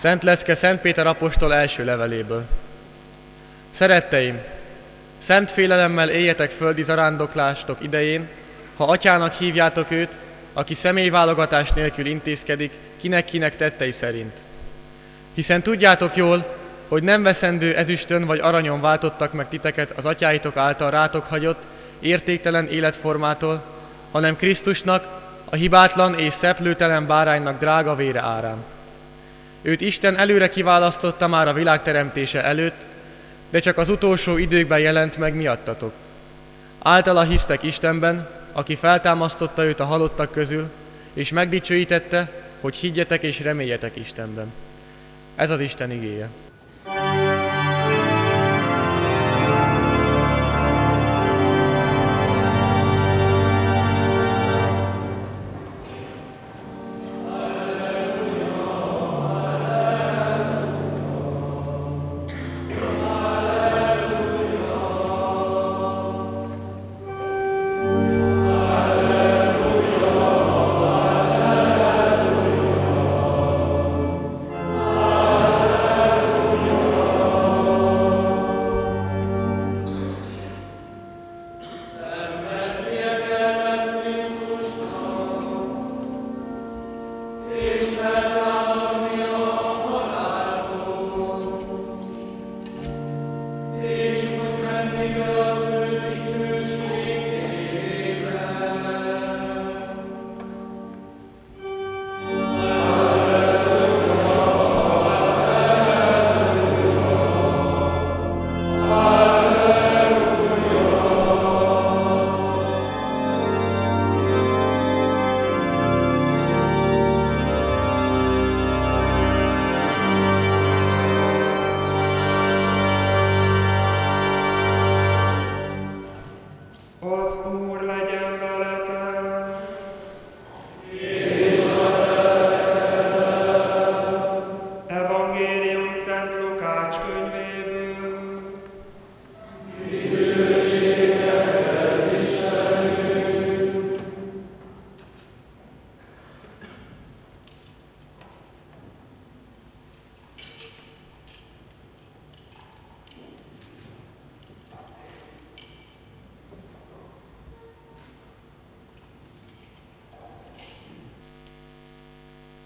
Szent lecke Szent Péter apostol első leveléből. Szeretteim, szent félelemmel éljetek földi zarándoklásatok idején, ha atyának hívjátok őt, aki személyválogatás nélkül intézkedik, kinek-kinek tettei szerint. Hiszen tudjátok jól, hogy nem veszendő ezüstön vagy aranyon váltottak meg titeket az atyáitok által rátok hagyott, értéktelen életformától, hanem Krisztusnak, a hibátlan és szeplőtelen báránynak drága vére árán. Őt Isten előre kiválasztotta már a világ teremtése előtt, de csak az utolsó időkben jelent meg miattatok. Általa hisztek Istenben, aki feltámasztotta őt a halottak közül, és megdicsőítette, hogy higgyetek és reméljetek Istenben. Ez az Isten igéje.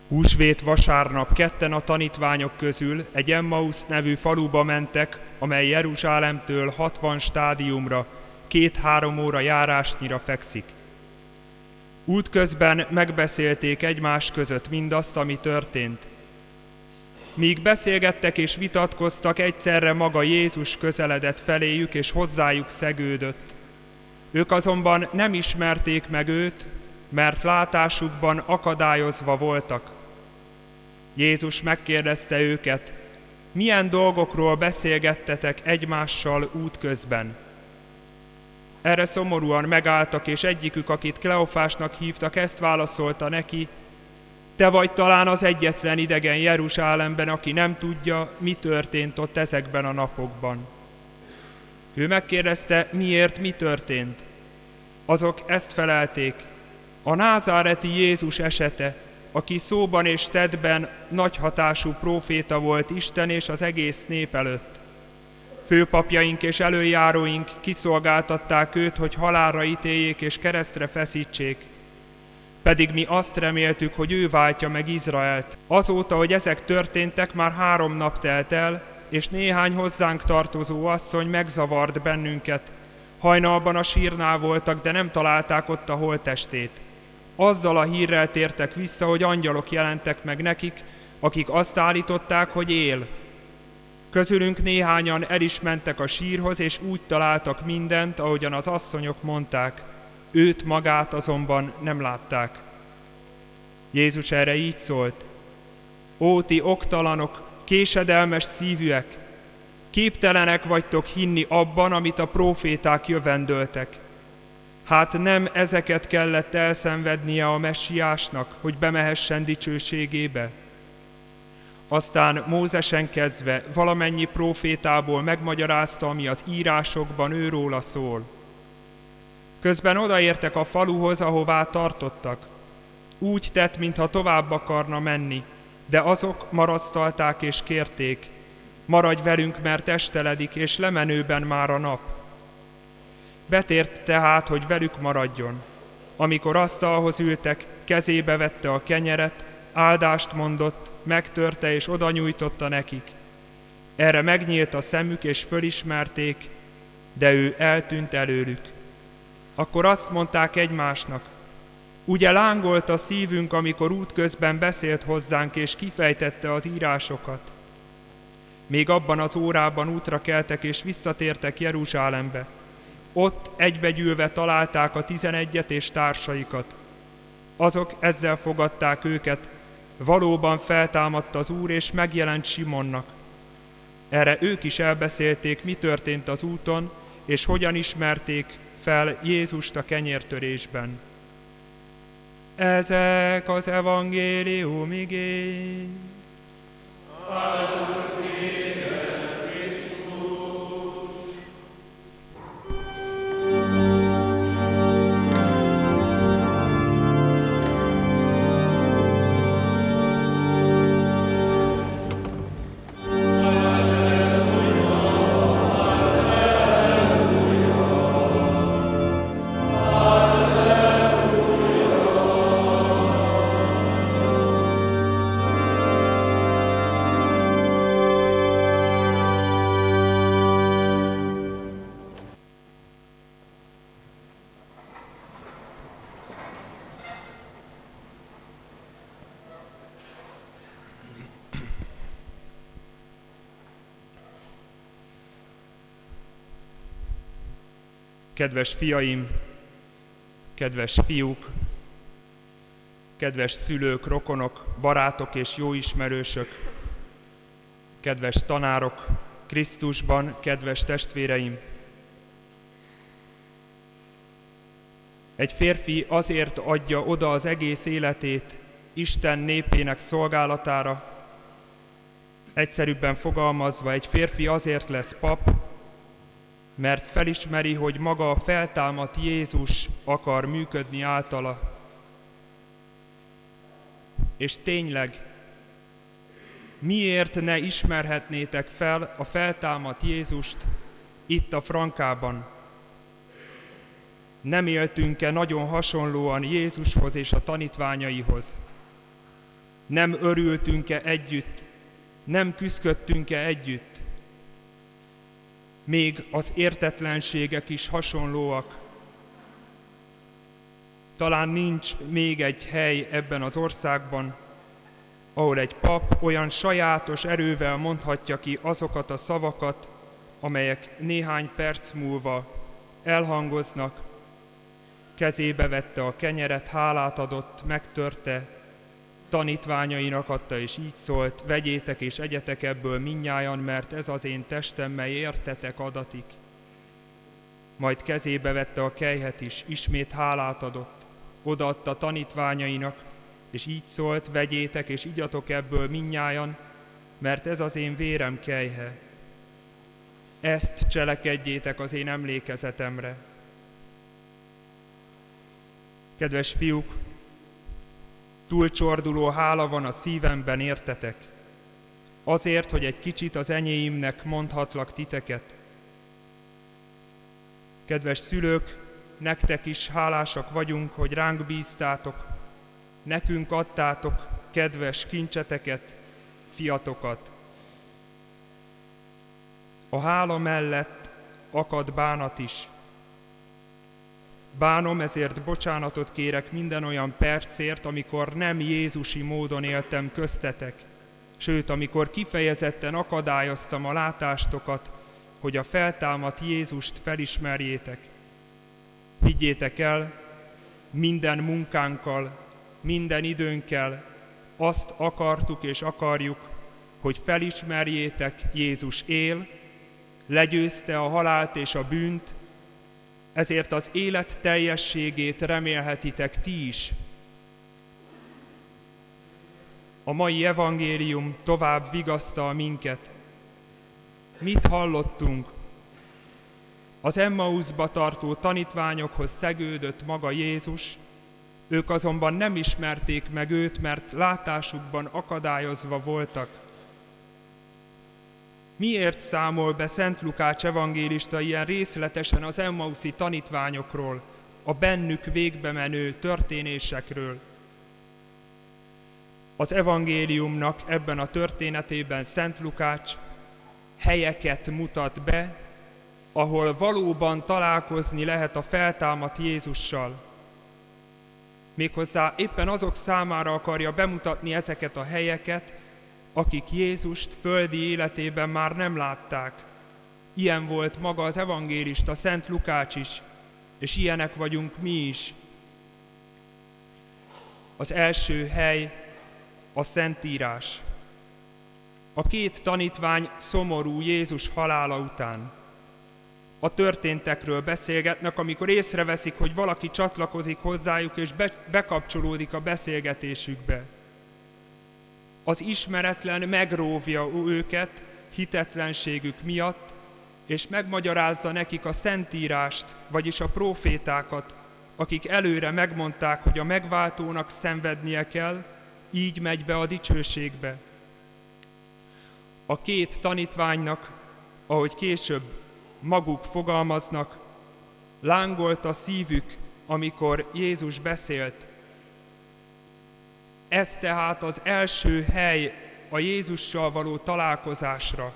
Húsvét vasárnap ketten a tanítványok közül egy Emmausz nevű faluba mentek, amely Jeruzsálemtől 60 stádiumra, 2-3 óra járásnyira fekszik. Útközben megbeszélték egymás között mindazt, ami történt. Míg beszélgettek és vitatkoztak, egyszerre maga Jézus közeledett feléjük és hozzájuk szegődött. Ők azonban nem ismerték meg őt, mert látásukban akadályozva voltak. Jézus megkérdezte őket, milyen dolgokról beszélgettetek egymással útközben. Erre szomorúan megálltak, és egyikük, akit Kleofásnak hívtak, ezt válaszolta neki, te vagy talán az egyetlen idegen Jeruzsálemben, aki nem tudja, mi történt ott ezekben a napokban. Ő megkérdezte, miért, mi történt. Azok ezt felelték, a názáreti Jézus esete, aki szóban és tettben nagy hatású próféta volt Isten és az egész nép előtt. Főpapjaink és előjáróink kiszolgáltatták őt, hogy halálra ítéljék és keresztre feszítsék. Pedig mi azt reméltük, hogy ő váltja meg Izraelt. Azóta, hogy ezek történtek, már 3 nap telt el, és néhány hozzánk tartozó asszony megzavart bennünket. Hajnalban a sírnál voltak, de nem találták ott a holttestét. Azzal a hírrel tértek vissza, hogy angyalok jelentek meg nekik, akik azt állították, hogy él. Közülünk néhányan el is mentek a sírhoz, és úgy találtak mindent, ahogyan az asszonyok mondták. Őt magát azonban nem látták. Jézus erre így szólt, ó, ti oktalanok, késedelmes szívűek, képtelenek vagytok hinni abban, amit a próféták jövendöltek. Hát nem ezeket kellett elszenvednie a messiásnak, hogy bemehessen dicsőségébe? Aztán Mózesen kezdve valamennyi prófétából megmagyarázta, ami az írásokban őróla szól. Közben odaértek a faluhoz, ahová tartottak. Úgy tett, mintha tovább akarna menni, De azok marasztalták és kérték: maradj velünk, mert esteledik, és lemenőben már a nap. Betért tehát, hogy velük maradjon. Amikor asztalhoz ültek, kezébe vette a kenyeret, áldást mondott, megtörte és odanyújtotta nekik. Erre megnyílt a szemük, és fölismerték, de ő eltűnt előlük. Akkor azt mondták egymásnak: ugye lángolt a szívünk, amikor útközben beszélt hozzánk, és kifejtette az írásokat. Még abban az órában útra keltek, és visszatértek Jeruzsálembe. Ott egybegyűlve találták a 11-et és társaikat. Azok ezzel fogadták őket: valóban feltámadt az Úr, és megjelent Simonnak. Erre ők is elbeszélték, mi történt az úton, és hogyan ismerték fel Jézust a kenyértörésben. Ezek az evangélium igény. Kedves fiaim, kedves fiúk, kedves szülők, rokonok, barátok és jó ismerősök, kedves tanárok, Krisztusban, kedves testvéreim! Egy férfi azért adja oda az egész életét Isten népének szolgálatára, egyszerűbben fogalmazva, egy férfi azért lesz pap, mert felismeri, hogy maga a feltámadt Jézus akar működni általa. És tényleg, miért ne ismerhetnétek fel a feltámadt Jézust itt a Frankában? Nem éltünk-e nagyon hasonlóan Jézushoz és a tanítványaihoz? Nem örültünk-e együtt? Nem küszködtünk-e együtt? Még az értetlenségek is hasonlóak. Talán nincs még egy hely ebben az országban, ahol egy pap olyan sajátos erővel mondhatja ki azokat a szavakat, amelyek néhány perc múlva elhangoznak. Kezébe vette a kenyeret, hálát adott, megtörte, tanítványainak adta, és így szólt: vegyétek és egyetek ebből mindnyájan, mert ez az én testem, mely értetek adatik. Majd kezébe vette a kelyhet is, ismét hálát adott, odaadta tanítványainak, és így szólt: vegyétek és igyatok ebből mindnyájan, mert ez az én vérem kelyhe. Ezt cselekedjétek az én emlékezetemre. Kedves fiúk, túlcsorduló hála van a szívemben értetek, azért, hogy egy kicsit az enyéimnek mondhatlak titeket. Kedves szülők, nektek is hálásak vagyunk, hogy ránk bíztátok, nekünk adtátok kedves kincseteket, fiatokat. A hála mellett akad bánat is. Bánom, ezért bocsánatot kérek minden olyan percért, amikor nem jézusi módon éltem köztetek, sőt, amikor kifejezetten akadályoztam a látástokat, hogy a feltámadt Jézust felismerjétek. Higgyétek el, minden munkánkkal, minden időnkkel azt akartuk és akarjuk, hogy felismerjétek: Jézus él, legyőzte a halált és a bűnt, ezért az élet teljességét remélhetitek ti is. A mai evangélium tovább vigasztal minket. Mit hallottunk? Az Emmauszba tartó tanítványokhoz szegődött maga Jézus, Ők azonban nem ismerték meg őt, mert látásukban akadályozva voltak. Miért számol be Szent Lukács evangélista ilyen részletesen az emmauszi tanítványokról, a bennük végbe menő történésekről? Az evangéliumnak ebben a történetében Szent Lukács helyeket mutat be, ahol valóban találkozni lehet a feltámadt Jézussal. Méghozzá éppen azok számára akarja bemutatni ezeket a helyeket, akik Jézust földi életében már nem látták. Ilyen volt maga az evangélista, Szent Lukács is, és ilyenek vagyunk mi is. Az első hely a Szentírás. A két tanítvány szomorú Jézus halála után. A történtekről beszélgetnek, amikor észreveszik, hogy valaki csatlakozik hozzájuk, és bekapcsolódik a beszélgetésükbe. Az ismeretlen megróvja őket hitetlenségük miatt, és megmagyarázza nekik a Szentírást, vagyis a prófétákat, akik előre megmondták, hogy a megváltónak szenvednie kell, így megy be a dicsőségbe. A két tanítványnak, ahogy később maguk fogalmaznak, lángolt a szívük, amikor Jézus beszélt. Ez tehát az első hely a Jézussal való találkozásra.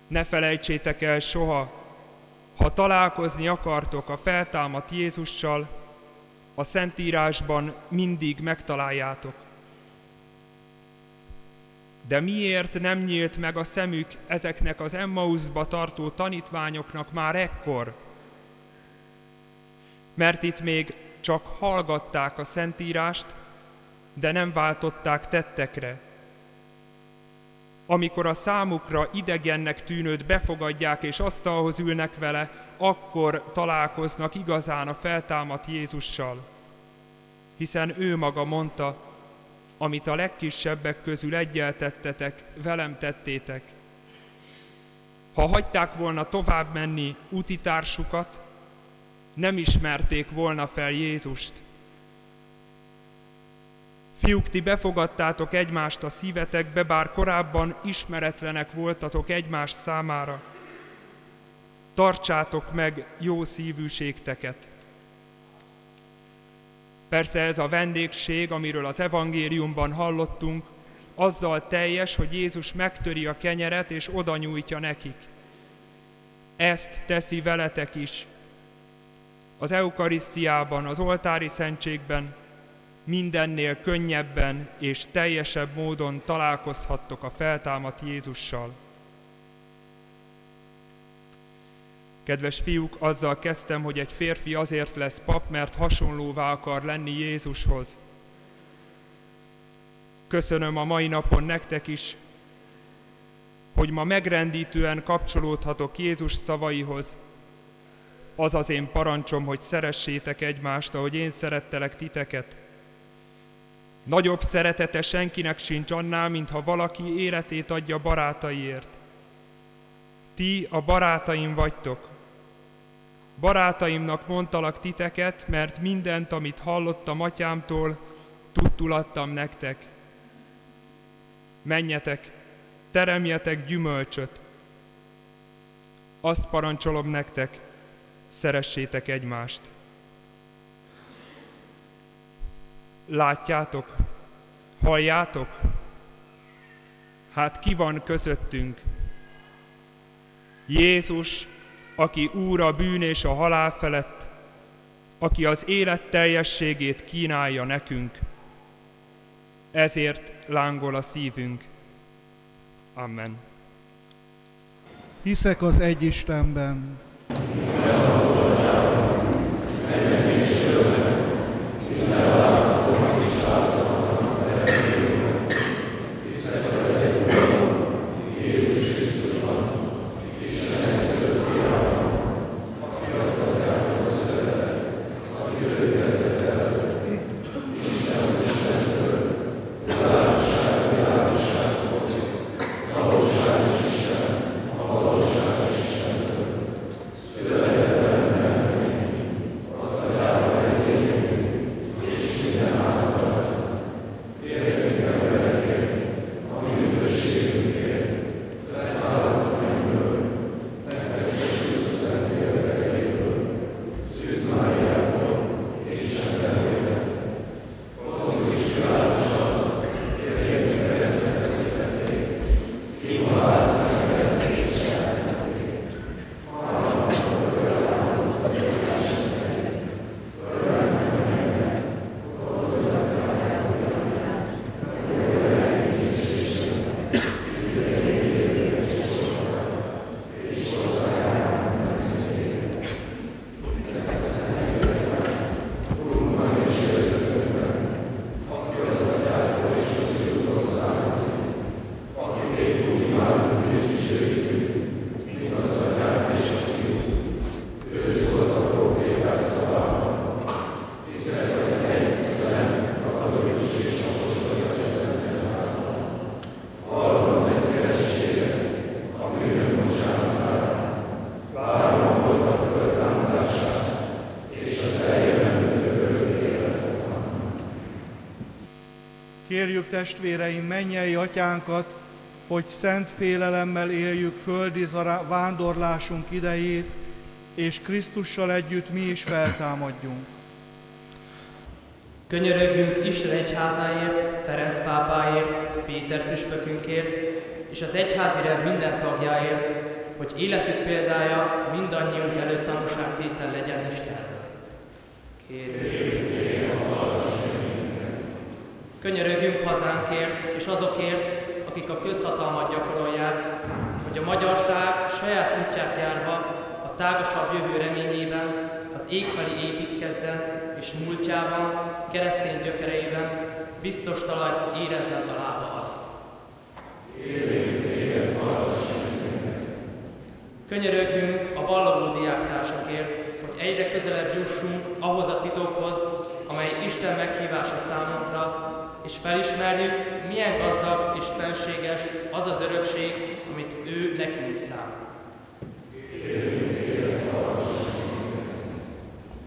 Ne felejtsétek el soha, ha találkozni akartok a feltámadt Jézussal, a Szentírásban mindig megtaláljátok. De miért nem nyílt meg a szemük ezeknek az Emmauszba tartó tanítványoknak már ekkor? Mert itt még csak hallgatták a Szentírást, de nem váltották tettekre. Amikor a számukra idegennek tűnőt befogadják és asztalhoz ülnek vele, akkor találkoznak igazán a feltámadt Jézussal. Hiszen ő maga mondta, amit a legkisebbek közül egyel tettetek, velem tettétek. Ha hagyták volna tovább menni útitársukat, nem ismerték volna fel Jézust. Fiúk, ti befogadtátok egymást a szívetekbe, bár korábban ismeretlenek voltatok egymás számára. Tartsátok meg jó szívűségteket. Persze ez a vendégség, amiről az evangéliumban hallottunk, azzal teljes, hogy Jézus megtöri a kenyeret és oda nyújtja nekik. Ezt teszi veletek is. Az eukarisztiában, az oltári szentségben mindennél könnyebben és teljesebb módon találkozhattok a feltámadt Jézussal. Kedves fiúk, azzal kezdtem, hogy egy férfi azért lesz pap, mert hasonlóvá akar lenni Jézushoz. Köszönöm a mai napon nektek is, hogy ma megrendítően kapcsolódhatok Jézus szavaihoz. Az az én parancsom, hogy szeressétek egymást, ahogy én szerettelek titeket. Nagyobb szeretete senkinek sincs annál, mintha valaki életét adja barátaiért. Ti a barátaim vagytok. Barátaimnak mondtalak titeket, mert mindent, amit hallottam atyámtól, tudtul adtam nektek. Menjetek, teremjetek gyümölcsöt. Azt parancsolom nektek, szeressétek egymást. Látjátok? Halljátok? Hát ki van közöttünk? Jézus, aki Úr a bűn és a halál felett, aki az élet teljességét kínálja nekünk. Ezért lángol a szívünk. Amen. Hiszek az egy Istenben. Kérjük testvéreim mennyei atyánkat, hogy szent félelemmel éljük földi vándorlásunk idejét, és Krisztussal együtt mi is feltámadjunk. Könyörögjünk Isten egyházáért, Ferenc pápáért, Péter püspökünkért, és az egyházi rend minden tagjáért, hogy életük példája mindannyiunk előtt tanúságtétel legyen Istenről. Kérjük. Könyörögjünk hazánkért és azokért, akik a közhatalmat gyakorolják, hogy a magyarság saját útját járva, a tágasabb jövő reményében, az ég felé építkezzen, és múltjában, keresztény gyökereiben biztos talajt érezzen a lába alatt. Könyörögjünk a vallogó diáktársakért, hogy egyre közelebb jussunk ahhoz a titokhoz, amely Isten meghívása számunkra, és felismerjük, milyen gazdag és felséges az az örökség, amit ő nekünk szán.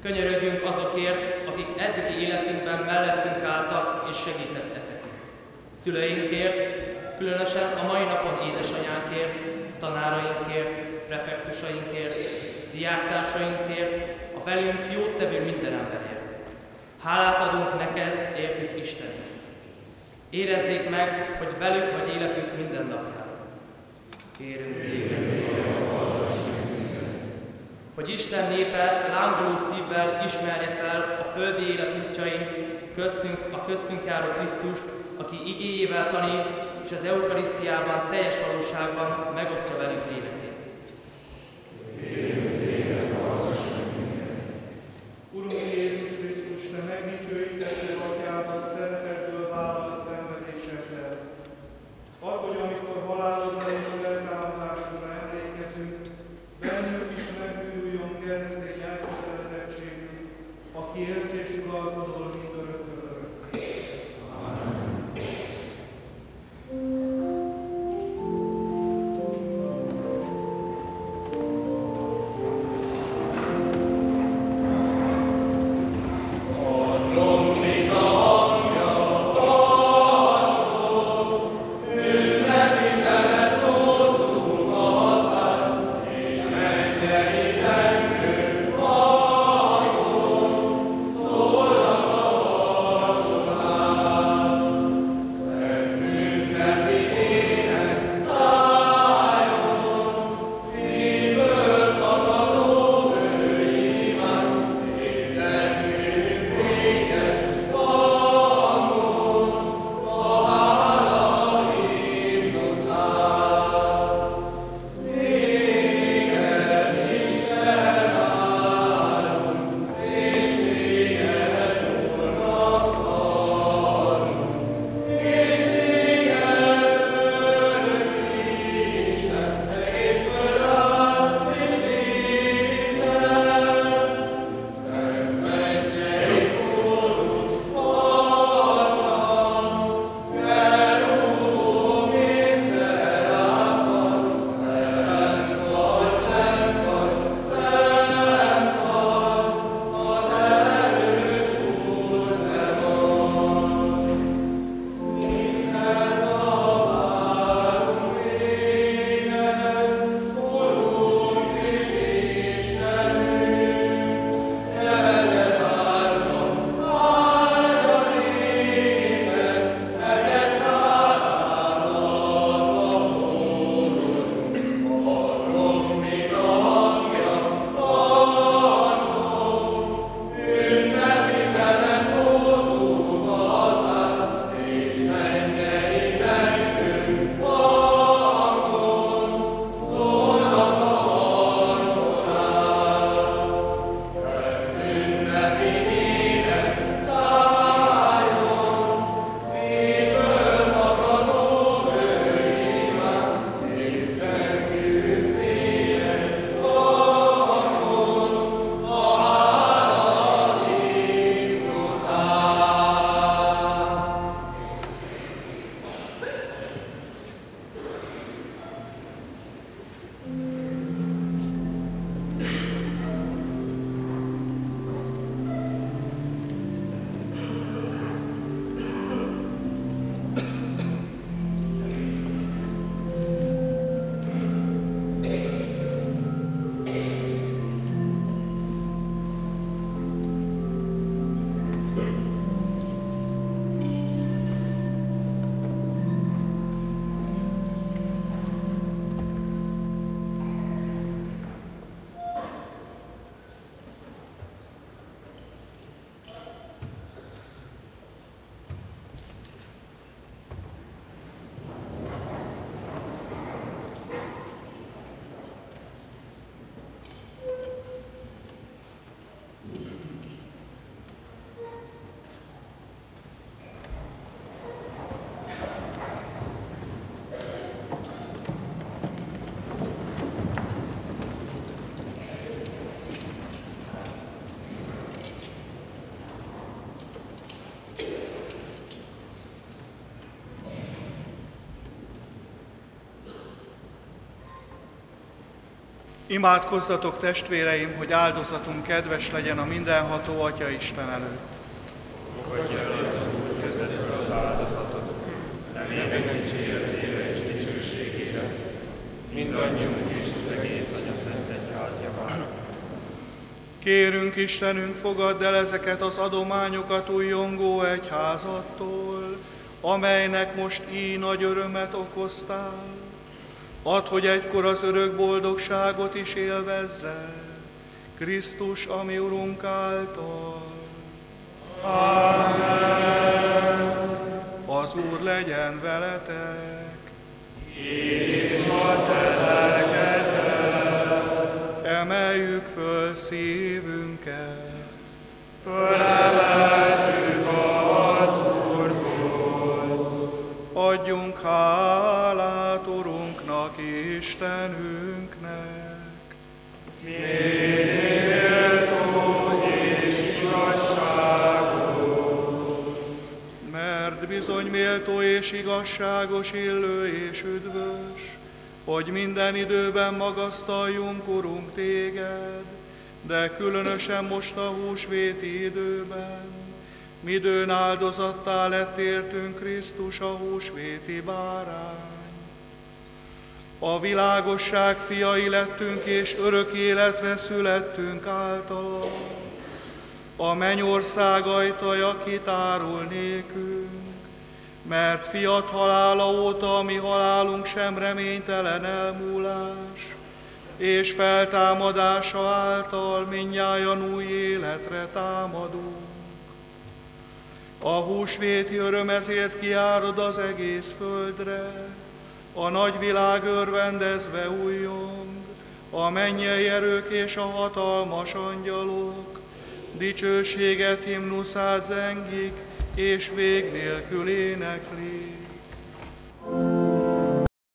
Könyörögjünk azokért, akik eddigi életünkben mellettünk álltak és segítettek nekünk. Szüleinkért, különösen a mai napon édesanyánkért, tanárainkért, prefektusainkért, diáktársainkért, a velünk jót tevő minden emberért. Hálát adunk neked, értük Isten. Érezzék meg, hogy velük vagy életünk minden napjában. Kérünk téged, hogy Isten népe lángoló szívvel ismerje fel a földi élet útjain a köztünk járó Krisztus, aki igéjével tanít, és az eukarisztiában teljes valóságban megosztja velünk életét. Urunk Jézus Krisztus, te megdicsőítetted atyádat szeretetből vállalt szenvedéseddel. Add, hogy amikor halálodra és feltámadásodra emlékezünk, bennünk is megújuljon keresztény elkötelezettségünk, aki élsz és uralkodol mindörökkön örökké. Amen. Imádkozzatok, testvéreim, hogy áldozatunk kedves legyen a mindenható Atya Isten előtt. Fogadja el az Úr kezedből az áldozatot, nevének dicséretére és dicsőségére, mindannyiunk és az egész Atya Szent Egyház javára. Kérünk, Istenünk, fogadd el ezeket az adományokat újjongó egyházattól, amelynek most így nagy örömet okoztál. Add, hogy egykor az örök boldogságot is élvezze, Krisztus, ami Urunk által. Amen. Az Úr legyen veletek. És a te lelkeddel. Emeljük föl szívünket. Fölemeltük az Úrhoz. Adjunk hálát Urunknak, Istenünknek. Méltó és igazságos. Mert bizony méltó és igazságos, illő és üdvös, hogy minden időben magasztaljunk, Urunk, téged, de különösen most a húsvéti időben, midőn áldozattá lett értünk Krisztus, a húsvéti bárány. A világosság fiai lettünk, és örök életre születtünk általa. A mennyország ajtaja kitárul nékünk, mert fiat halála óta a mi halálunk sem reménytelen elmúlás, és feltámadása által mindnyájan új életre támadunk. A húsvéti öröm ezért kiárad az egész földre, a nagy világ örvendezve újjong, a mennyei erők és a hatalmas angyalok dicsőséget himnuszát zengik, és vég nélkül éneklik.